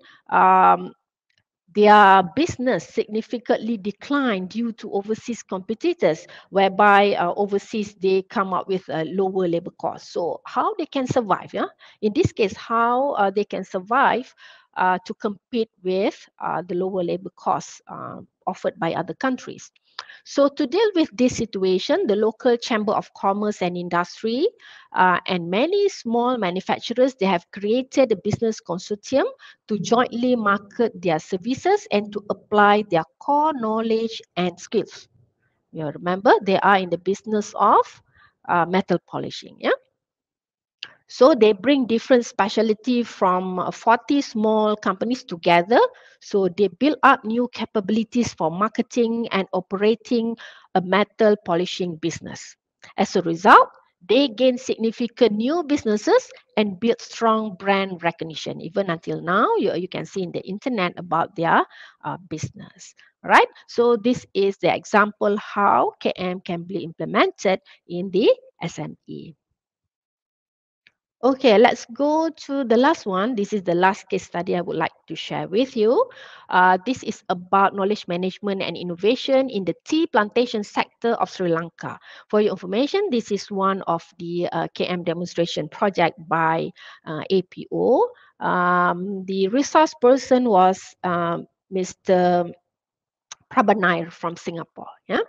their business significantly declined due to overseas competitors, whereby overseas they come up with a lower labor cost. So how they can survive? Yeah, in this case, how they can survive to compete with the lower labor costs offered by other countries. So to deal with this situation, the local Chamber of Commerce and Industry and many small manufacturers, they have created a business consortium to jointly market their services and to apply their core knowledge and skills. You remember, they are in the business of metal polishing. Yeah. So they bring different specialty from 40 small companies together. So they build up new capabilities for marketing and operating a metal polishing business. As a result, they gain significant new businesses and build strong brand recognition. Even until now, you can see in the internet about their business. Right? So this is the example how KM can be implemented in the SME. Okay, let's go to the last one. This is the last case study I would like to share with you. This is about knowledge management and innovation in the tea plantation sector of Sri Lanka. For your information, this is one of the KM demonstration project by APO. The resource person was Mr. Prabanair from Singapore. Yeah.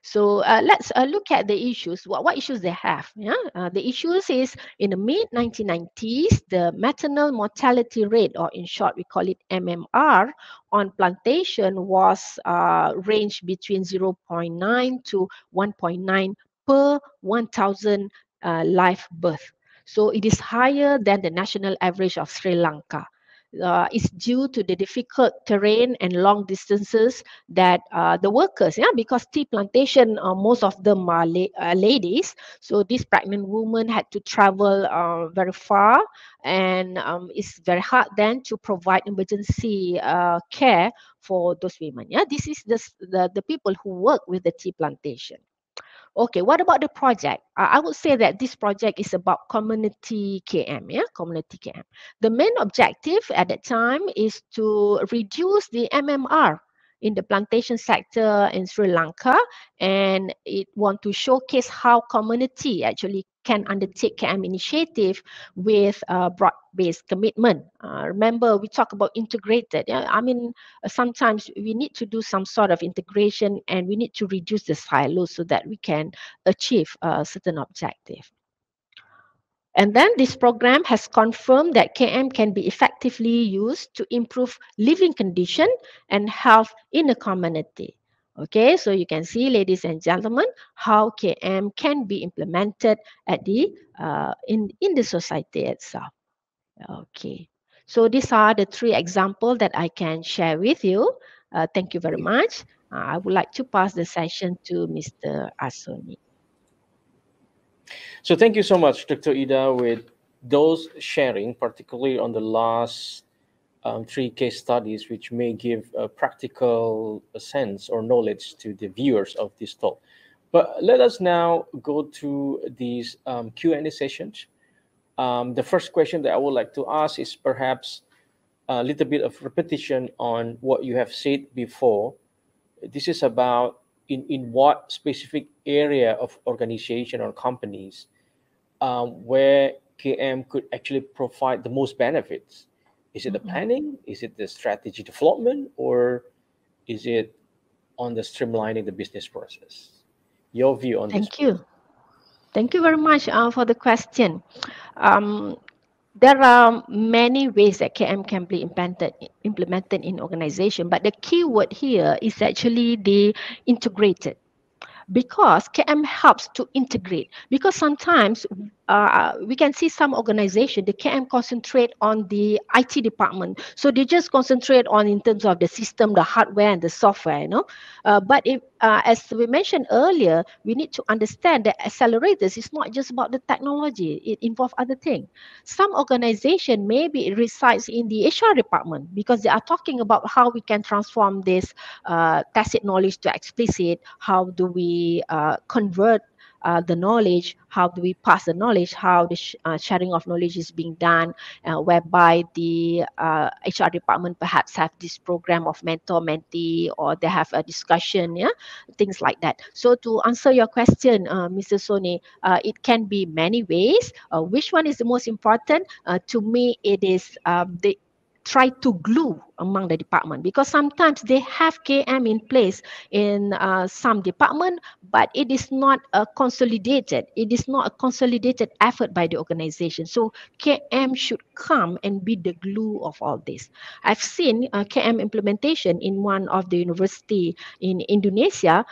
So let's look at the issues. What issues they have? Yeah, the issues is in the mid 1990s, the maternal mortality rate, or in short, we call it MMR, on plantation was ranged between 0.9 to 1.9 per 1,000 live birth. So it is higher than the national average of Sri Lanka. Is due to the difficult terrain and long distances that the workers, yeah, because tea plantation, most of them are ladies. So these pregnant women had to travel very far, and it's very hard then to provide emergency care for those women. Yeah, this is the people who work with the tea plantation. Okay, what about the project? I would say that this project is about community KM, yeah, community KM. The main objective at that time is to reduce the MMR in the plantation sector in Sri Lanka, and it want to showcase how community actually can undertake KM initiative with broad-based commitment. Remember, we talk about integrated. Yeah? I mean, sometimes we need to do some sort of integration, and we need to reduce the silos so that we can achieve a certain objective. And then this program has confirmed that KM can be effectively used to improve living condition and health in the community. Okay, so you can see, ladies and gentlemen, how KM can be implemented at the in the society itself. Okay, So these are the three examples that I can share with you. Thank you very much. I would like to pass the session to Mr. Asoni. So thank you so much, Dr. Ida, with those sharing, particularly on the last three case studies, which may give a practical sense or knowledge to the viewers of this talk. But let us now go to these Q&A sessions. The first question that I would like to ask is perhaps a little bit of repetition on what you have said before. This is about in what specific area of organization or companies where KM could actually provide the most benefits. Is it the planning? Is it the strategy development? Or is it on the streamlining the business process? Your view on this. Thank you. Thank you very much for the question. Um, there are many ways that KM can be implemented in organization, but the key word here is actually the integrated. Because KM helps to integrate. Because sometimes we can see some organization, the KM concentrate on the IT department. So they just concentrate on in terms of the system, the hardware and the software, But if, as we mentioned earlier, we need to understand that accelerators is not just about the technology. It involves other things. Some organization maybe it resides in the HR department because they are talking about how we can transform this tacit knowledge to explicit. How do we convert the knowledge, how do we pass the knowledge, how the sharing of knowledge is being done, whereby the HR department perhaps have this program of mentor-mentee, or they have a discussion, things like that. So to answer your question, Mr. Soni, it can be many ways. Which one is the most important? To me, it is the try to glue among the department, because sometimes they have KM in place in some department, but it is not a consolidated. It is not a consolidated effort by the organization. So KM should come and be the glue of all this. I've seen KM implementation in one of the university in Indonesia,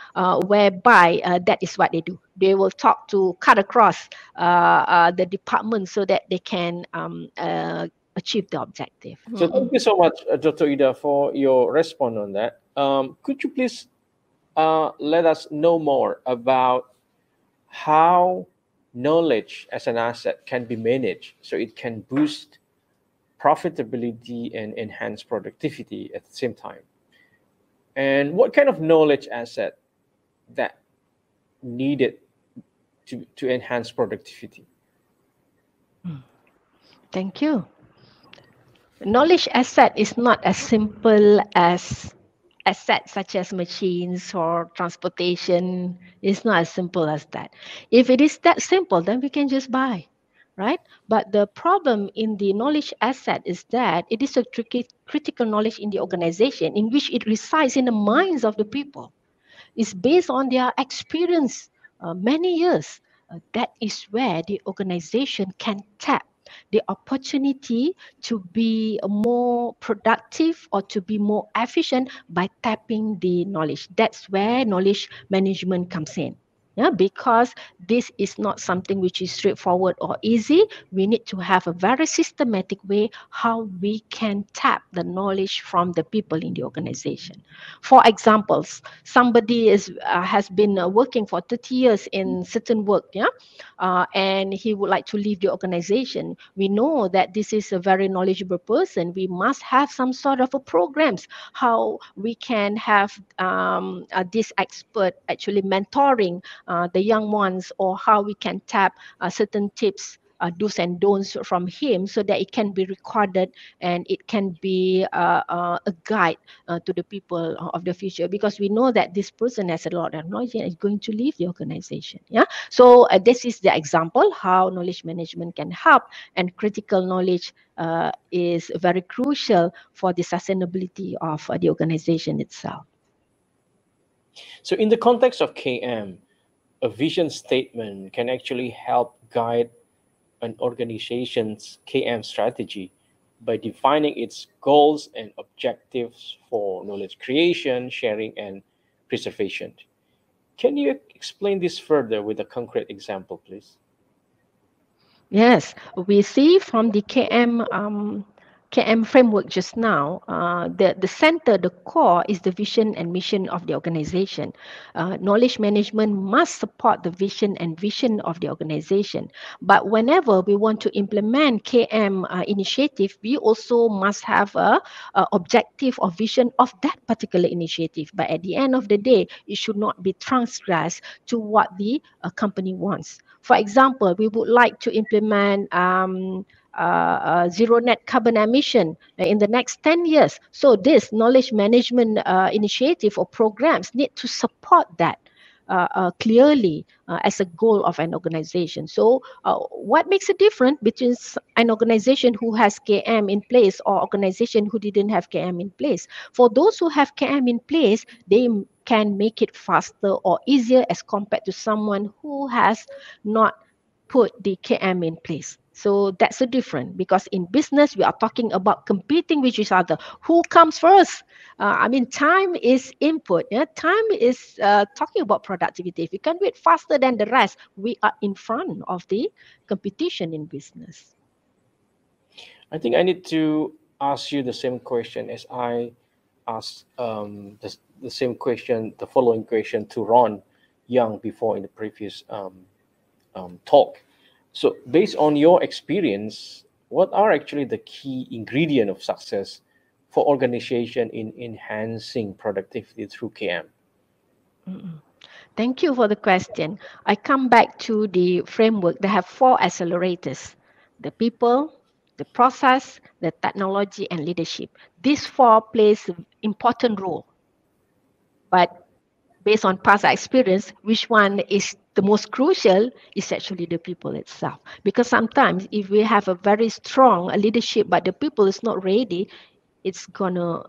whereby that is what they do. They will talk to cut across the department so that they can achieve the objective. So thank you so much, Dr. Ida, for your response on that. Could you please let us know more about how knowledge as an asset can be managed so it can boost profitability and enhance productivity at the same time? And what kind of knowledge asset that needed to enhance productivity? Thank you. Knowledge asset is not as simple as assets such as machines or transportation. It's not as simple as that. If it is that simple, then we can just buy, right? But the problem in the knowledge asset is that it is a critical knowledge in the organization in which it resides in the minds of the people. It's based on their experience many years. That is where the organization can tap the opportunity to be more productive or to be more efficient by tapping the knowledge. That's where knowledge management comes in. Because this is not something which is straightforward or easy. We need to have a very systematic way how we can tap the knowledge from the people in the organization. For examples, somebody has been working for 30 years in certain work, and he would like to leave the organization. We know that this is a very knowledgeable person. We must have some sort of a programs how we can have this expert actually mentoring the young ones, or how we can tap certain tips, do's and don'ts from him, so that it can be recorded and it can be a guide to the people of the future, because we know that this person has a lot of knowledge and is going to leave the organization. So this is the example how knowledge management can help, and critical knowledge is very crucial for the sustainability of the organization itself. So in the context of KM, a vision statement can actually help guide an organization's KM strategy by defining its goals and objectives for knowledge creation, sharing, and preservation. Can you explain this further with a concrete example, please? Yes, we see from the KM KM framework just now, the center, the core is the vision and mission of the organization. Knowledge management must support the vision of the organization. But whenever we want to implement KM initiative, we also must have a objective or vision of that particular initiative. But at the end of the day, it should not be transgressed to what the company wants. For example, we would like to implement zero net carbon emission in the next 10 years. So this knowledge management initiative or programs need to support that clearly as a goal of an organization. So what makes a difference between an organization who has KM in place or organization who didn't have KM in place? For those who have KM in place, they can make it faster or easier as compared to someone who has not put the KM in place. So that's a difference, because in business, we are talking about competing with each other. Who comes first? Time is input. Yeah? Time is talking about productivity. If we can do it faster than the rest, we are in front of the competition in business. I think I need to ask you the same question as I asked the same question, the following question to Ron Young before in the previous talk. So based on your experience, what are actually the key ingredient of success for organization in enhancing productivity through KM? Thank you for the question. I come back to the framework. They have 4 accelerators: the people, the process, the technology, and leadership. These 4 plays an important role. But based on past experience, which one is the most crucial is actually the people itself. Because sometimes if we have a very strong leadership, but the people is not ready, it's gonna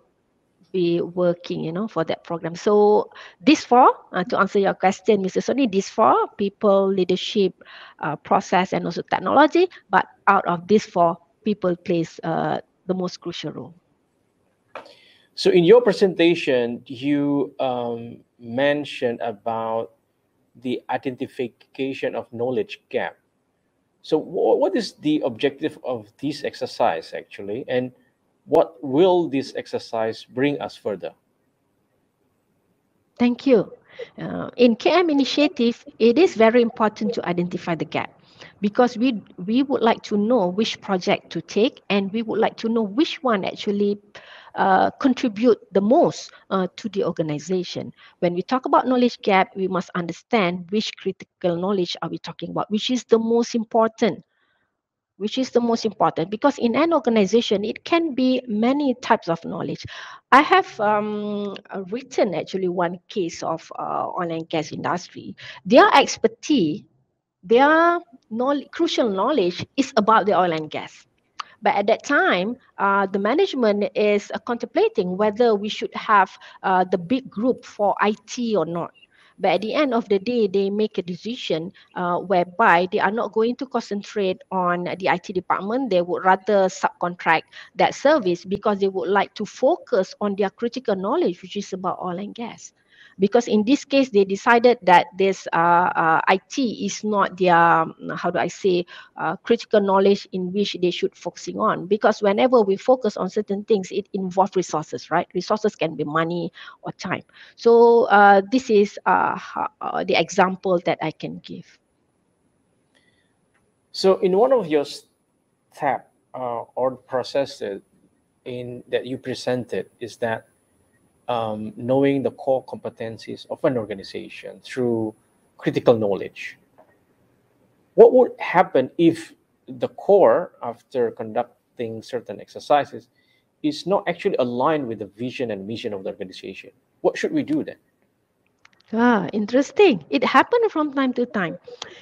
be working, for that program. So these 4, to answer your question, Mr. Sony, these 4, people, leadership, process, and also technology. But out of these 4, people plays the most crucial role. So in your presentation, you mentioned about the identification of knowledge gap. So what is the objective of this exercise actually, and what will this exercise bring us further? Thank you. In KM initiative, it is very important to identify the gap, because we would like to know which project to take, and we would like to know which one actually contribute the most to the organization. When we talk about knowledge gap, we must understand which critical knowledge are we talking about, which is the most important. Because in an organization, it can be many types of knowledge. I have written actually one case of oil and gas industry. Their expertise, their crucial knowledge is about the oil and gas. But at that time, the management is contemplating whether we should have the big group for IT or not. But at the end of the day, they make a decision whereby they are not going to concentrate on the IT department. They would rather subcontract that service, because they would like to focus on their critical knowledge, which is about oil and gas. Because in this case, they decided that this IT is not their, critical knowledge in which they should focusing on. Because whenever we focus on certain things, it involves resources, right? Resources can be money or time. So this is the example that I can give. So in one of your step or processes that you presented is that knowing the core competencies of an organization through critical knowledge. What would happen if the core, after conducting certain exercises, is not actually aligned with the vision and mission of the organization? What should we do then? Interesting. It happens from time to time.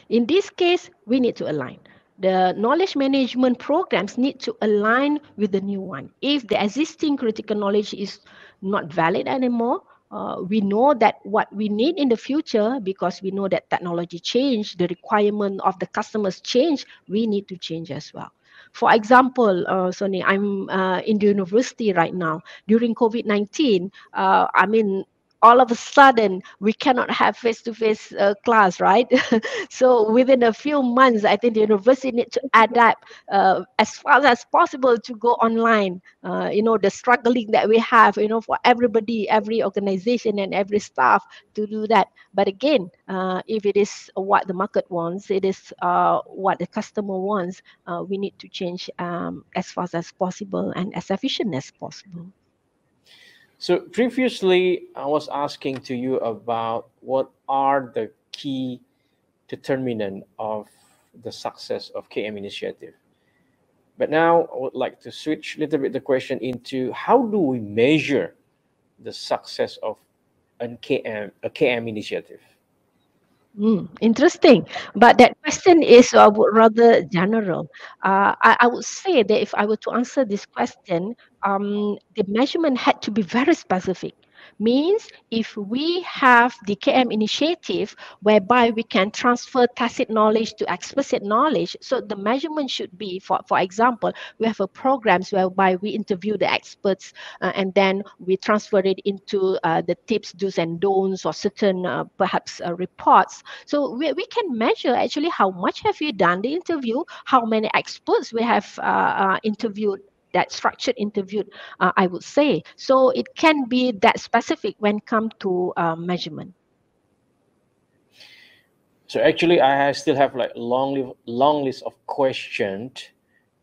In this case, we need to align. The knowledge management programs need to align with the new one. If the existing critical knowledge is not valid anymore, we know that what we need in the future, because we know that technology change, the requirement of the customers change, we need to change as well. For example, Sony, I'm in the university right now. During COVID-19, all of a sudden we cannot have face-to-face class, right? So within a few months, I think the university need to adapt as fast as possible to go online. The struggling that we have, for everybody, every organization and every staff to do that. But again, if it is what the market wants, it is what the customer wants, we need to change as fast as possible and as efficient as possible. So previously, I was asking to you about what are the key determinant of the success of KM initiative. But now I would like to switch a little bit the question into how do we measure the success of a KM initiative? Interesting, but that question is rather general. I would say that if I were to answer this question, the measurement had to be very specific. Means if we have the KM initiative whereby we can transfer tacit knowledge to explicit knowledge, so the measurement should be, for example, we have a programs whereby we interview the experts and then we transfer it into the tips, do's and don'ts, or certain perhaps reports. So we can measure actually how much have you done the interview, how many experts we have interviewed, that structured interview, I would say. So it can be that specific when it comes to measurement. So actually, I still have like long list of questions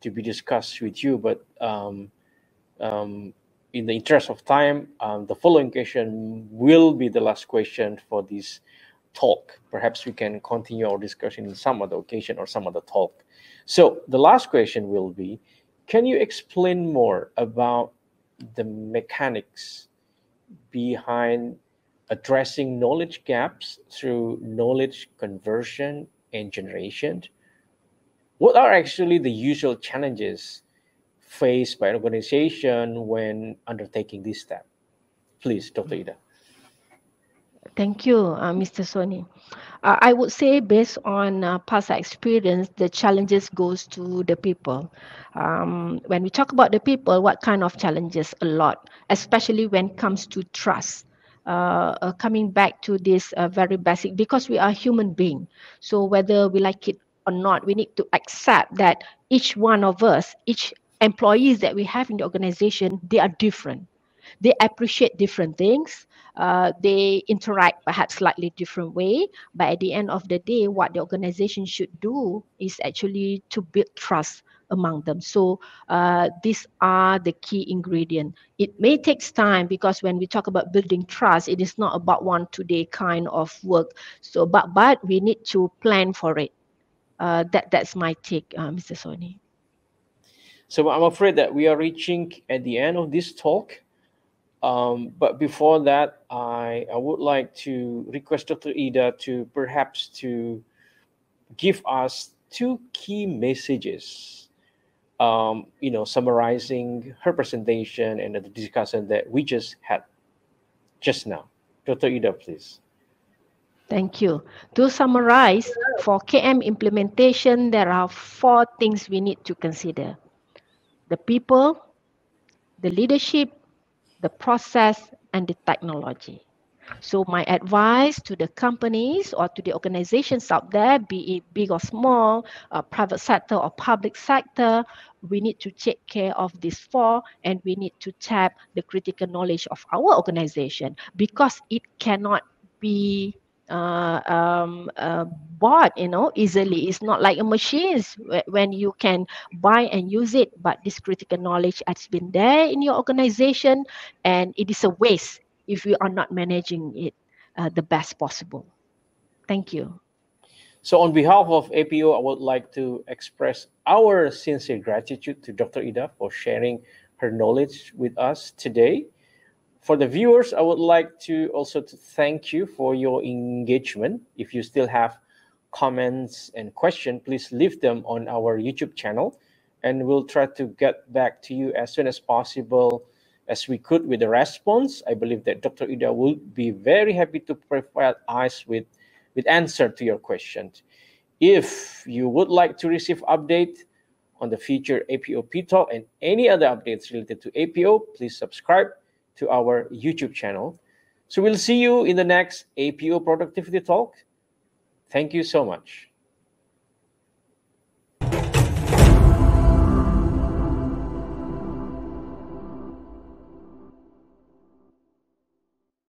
to be discussed with you, but in the interest of time, the following question will be the last question for this talk. Perhaps we can continue our discussion in some other occasion or some other talk. So the last question will be, can you explain more about the mechanics behind addressing knowledge gaps through knowledge conversion and generation? What are actually the usual challenges faced by an organization when undertaking this step? Please, Dr. Ida. Thank you, Mr. Soni. I would say based on past experience, the challenges goes to the people. When we talk about the people, what kind of challenges? A lot, especially when it comes to trust. Coming back to this very basic, because we are human being. So whether we like it or not, we need to accept that each one of us, each employees that we have in the organization, they are different. They appreciate different things. They interact perhaps slightly different way, but at the end of the day, what the organization should do is actually to build trust among them. So these are the key ingredient. It may take time because when we talk about building trust, it is not about one today kind of work. So but we need to plan for it. That's my take, Mr. Soni. So I'm afraid that we are reaching at the end of this talk. But before that, I would like to request Dr. Ida to perhaps to give us two key messages, summarizing her presentation and the discussion that we just had just now. Dr. Ida, please. Thank you. To summarize, for KM implementation, there are 4 things we need to consider: the people, the leadership, the process, and the technology. So my advice to the companies or to the organizations out there, be it big or small, private sector or public sector, we need to take care of these 4, and we need to tap the critical knowledge of our organization, because it cannot be bought easily. It's not like a machine when you can buy and use it, but this critical knowledge has been there in your organization, and it is a waste if we are not managing it the best possible. Thank you. So on behalf of APO, I would like to express our sincere gratitude to Dr. Ida for sharing her knowledge with us today. For the viewers, I would like to also to thank you for your engagement. If you still have comments and questions, please leave them on our YouTube channel, and we'll try to get back to you as soon as possible as we could with the response. I believe that Dr. Ida will be very happy to provide us with answer to your questions. If you would like to receive update on the future APO Talk and any other updates related to APO, please subscribe to our YouTube channel. So we'll see you in the next APO Productivity Talk. Thank you so much.